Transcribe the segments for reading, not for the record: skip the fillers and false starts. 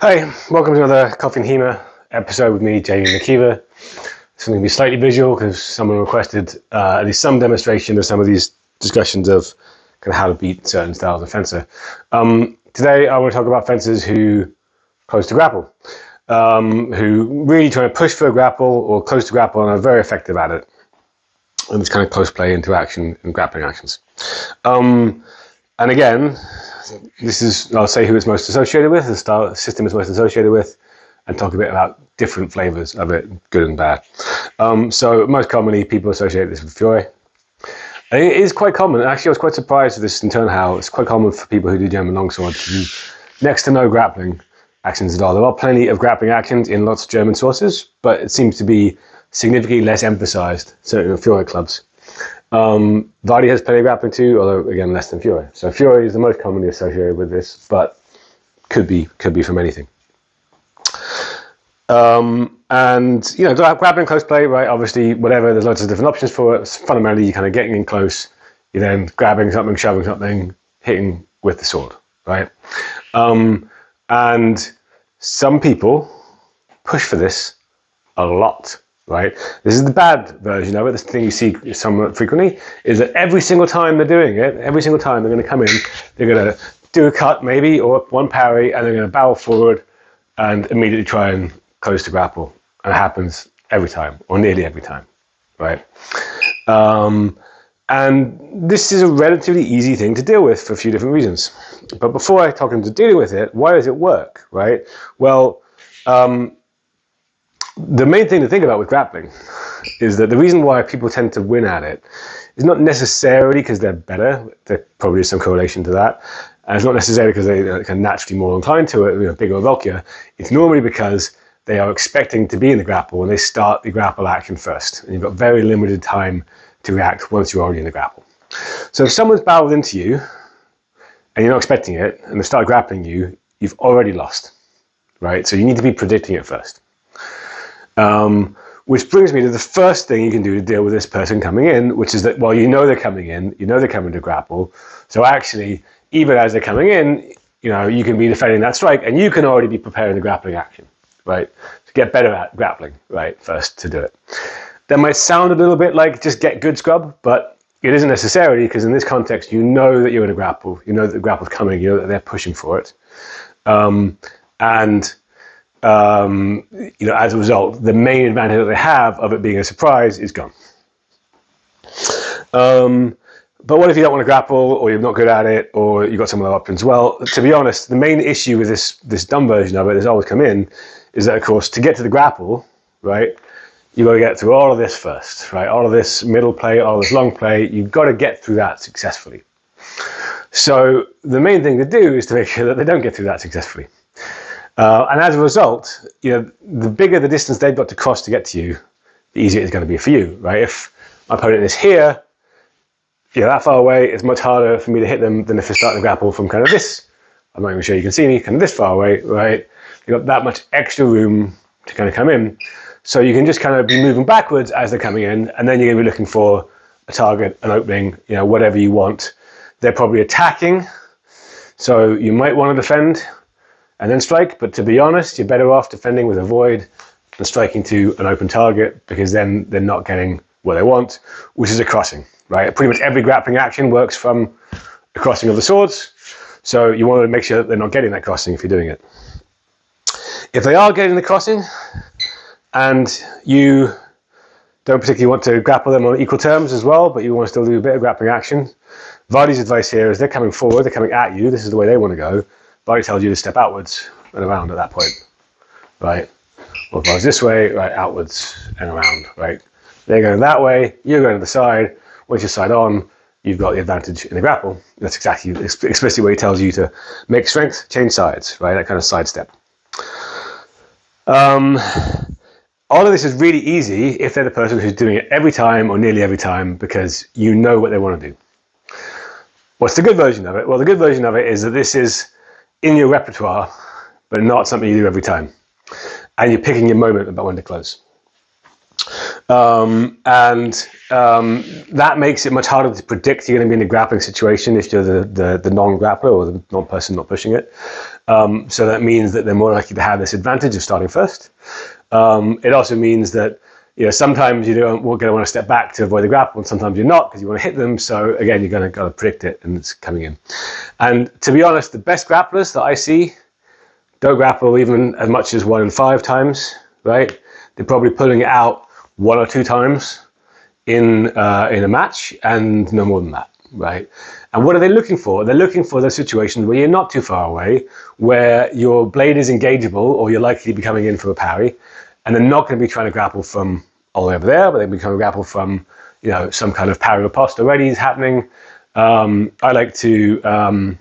Hi, welcome to another Coffee HEMA episode with me, Jamie McKeever. It's going to be slightly visual because someone requested at least some demonstration of some of these discussions of kind of how to beat certain styles of fencer. Today I want to talk about fencers who close to grapple, who really try to push for a grapple or close to grapple and are very effective at it. And this kind of close play interaction and grappling actions. And again, I'll say who it's most associated with, the style system it's most associated with, and talk a bit about different flavors of it, good and bad. So most commonly, people associate this with Fiori. And it is quite common. Actually, I was quite surprised with this in turn how it's quite common for people who do German longsword to do next to no grappling actions at all. There are plenty of grappling actions in lots of German sources, but it seems to be significantly less emphasized, certainly in Fiori clubs. Vardy has plenty of grappling too, although again less than Fiori. So Fiori is the most commonly associated with this, but could be from anything. And you know, grappling close play, right? Obviously, whatever. There's lots of different options for it. Fundamentally, you're kind of getting in close, you're then grabbing something, shoving something, hitting with the sword, right? And some people push for this a lot. Right? This is the bad version of it. This thing you see somewhat frequently is that every single time they're doing it, every single time they're going to come in, they're going to do a cut maybe or one parry, and they're going to barrel forward and immediately try and close to grapple. And it happens every time or nearly every time, right? And this is a relatively easy thing to deal with for a few different reasons. But before I talk into dealing with it, why does it work, right? Well, the main thing to think about with grappling is that the reason why people tend to win at it is not necessarily because they're better. There probably is some correlation to that. And it's not necessarily because they're naturally more inclined to it, you know, bigger or bulkier. It's normally because they are expecting to be in the grapple and they start the grapple action first. And you've got very limited time to react once you're already in the grapple. So if someone's barreled into you and you're not expecting it and they start grappling you, you've already lost, right? So you need to be predicting it first. Which brings me to the first thing you can do to deal with this person coming in, which is that, well, you know they're coming in, you know they're coming to grapple. So actually, even as they're coming in, you know, you can be defending that strike and you can already be preparing the grappling action, right? To get better at grappling, right, first to do it. That might sound a little bit like just get good scrub, but it isn't necessarily, because in this context, you know that you're in a grapple, you know that the grapple's coming, you know that they're pushing for it. You know, as a result, the main advantage that they have of it being a surprise is gone. But what if you don't want to grapple, or you're not good at it, or you've got some other options? Well, to be honest, the main issue with this dumb version of it that's always come in is that, of course, to get to the grapple, right, you've got to get through all of this first, right? All of this middle play, all of this long play, you've got to get through that successfully. So the main thing to do is to make sure that they don't get through that successfully. And as a result, you know, the bigger the distance they've got to cross to get to you, the easier it's going to be for you, right? If my opponent is here, you know, that far away, it's much harder for me to hit them than if they start to grapple from kind of this. I'm not even sure you can see me, kind of this far away, right? You've got that much extra room to kind of come in. So you can just kind of be moving backwards as they're coming in, and then you're going to be looking for a target, an opening, you know, whatever you want. They're probably attacking, so you might want to defend and then strike, but to be honest, you're better off defending with a void than striking to an open target, because then they're not getting what they want, which is a crossing, right? Pretty much every grappling action works from a crossing of the swords, so you want to make sure that they're not getting that crossing if you're doing it. If they are getting the crossing, and you don't particularly want to grapple them on equal terms as well, but you want to still do a bit of grappling action, Vardy's advice here is they're coming forward, they're coming at you, this is the way they want to go. Vardy tells you to step outwards and around at that point, right? Or if I was this way, right, outwards and around, right? They're going that way, you're going to the side. Once you side on, you've got the advantage in the grapple. That's exactly explicitly what he tells you to make strength, change sides, right? That kind of sidestep. All of this is really easy if they're the person who's doing it every time or nearly every time, because you know what they want to do. What's the good version of it? Well, the good version of it is that this is in your repertoire, but not something you do every time. And you're picking your moment about when to close. That makes it much harder to predict you're going to be in a grappling situation if you're the non-grappler or the non-person not pushing it. So that means that they're more likely to have this advantage of starting first. It also means that sometimes you're going to want to step back to avoid the grapple, and sometimes you're not because you want to hit them. So again, you're going to predict it, and it's coming in. And to be honest, the best grapplers that I see don't grapple even as much as 1 in 5 times, right? They're probably pulling it out 1 or 2 times in a match, and no more than that, right? And what are they looking for? They're looking for those situations where you're not too far away, where your blade is engageable, or you're likely to be coming in for a parry, and they're not going to be trying to grapple from all the way over there, but they're going to be trying to grapple from some kind of parry riposte already is happening. I like to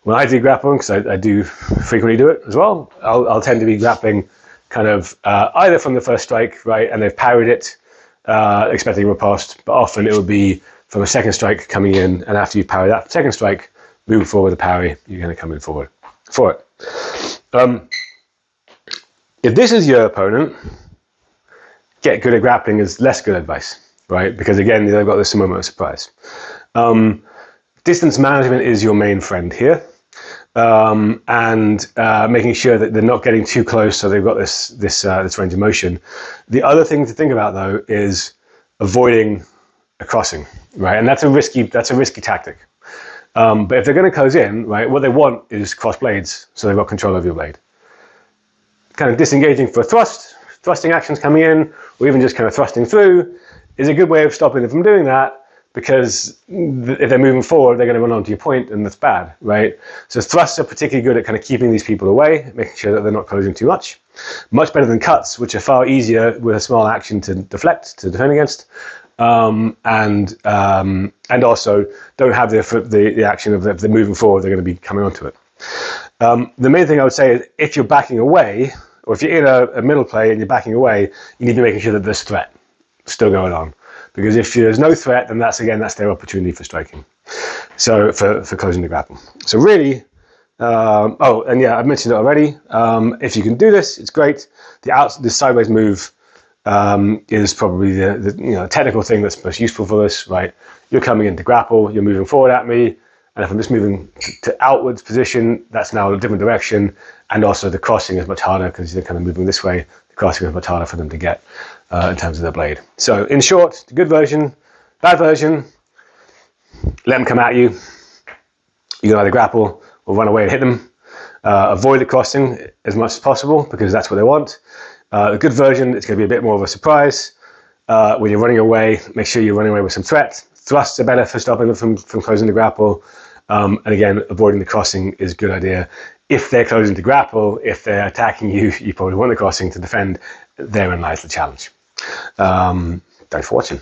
when I do grappling, because I do frequently do it as well, I'll tend to be grappling kind of either from the first strike, right, and they've parried it, expecting a riposte, but often it would be from a second strike coming in, and after you parry that second strike, moving forward with a parry, you're going to come in forward for it. If this is your opponent, get good at grappling is less good advice, right? Because again, they've got this moment of surprise. Distance management is your main friend here. And making sure that they're not getting too close, so they've got this range of motion. The other thing to think about though is avoiding a crossing, right? And that's a risky tactic. But if they're going to close in, right, what they want is cross blades, so they've got control over your blade. Kind of disengaging for a thrusting actions coming in, or even just kind of thrusting through, is a good way of stopping them from doing that. Because if they're moving forward, they're going to run onto your point, and that's bad, right? So thrusts are particularly good at kind of keeping these people away, making sure that they're not closing too much. Much better than cuts, which are far easier with a small action to deflect, to defend against, and also don't have the action of if they're moving forward, they're going to be coming onto it. The main thing I would say is if you're backing away, or if you're in a middle play and you're backing away, you need to be making sure that there's threat still going on. Because if there's no threat, then that's their opportunity for striking. So for closing the grapple. So really, and yeah, I've mentioned it already. If you can do this, it's great. The sideways move is probably the technical thing that's most useful for this, right? You're coming into grapple, you're moving forward at me, and if I'm just moving to outwards position, that's now a different direction. And also the crossing is much harder because they're kind of moving this way. The crossing is much harder for them to get. In terms of their blade. So in short, the good version, bad version, let them come at you. You can either grapple or run away and hit them. Avoid the crossing as much as possible because that's what they want. The good version, it's going to be a bit more of a surprise. When you're running away, make sure you're running away with some threat. Thrusts are better for stopping them from closing the grapple. And again, avoiding the crossing is a good idea. If they're closing to grapple, if they're attacking you, you probably want the crossing to defend. Therein lies the challenge. Thanks for watching.